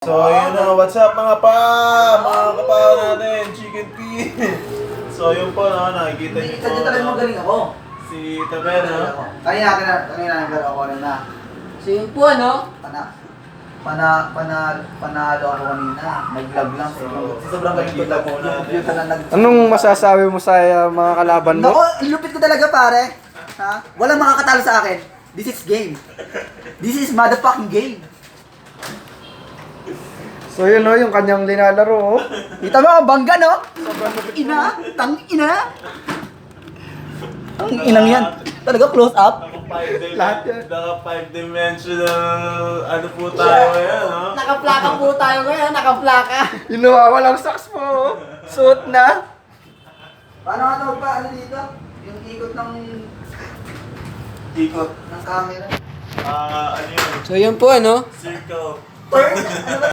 So, yun na, what's up mga kapa natin, Chicken Pea. So, yun po, no, nakikita niyo po, Sadya talaga magaling ako. si Taber, no? Kanina naglaro ako na. So yun po, ano? Panalo ako kanina. Nag-vlog lang. Sobrang galing ko lang. Yung computer na nag... Anong masasabi mo sa mga kalaban mo? Nako, lupit ko talaga pare. Ha? Walang makakatalo sa akin. This is game. This is motherfucking game. So yun o, yung kanyang linalaro oh. Kita mo ang bangga, no? Ina, tang ina. Ang inang yan. Talaga close up. Lahat yan. Naka 5-dimensional, ano po tayo ngayon, no? Nakaplaka po tayo ngayon, nakaplaka. Yung nawawalang socks mo oh. Suot na. Paano nga tawag pa? Ano dito? Yung ikot ng Ikot. camera. Ano yun? So yun po, ano? Circle. Turn? Ano ba?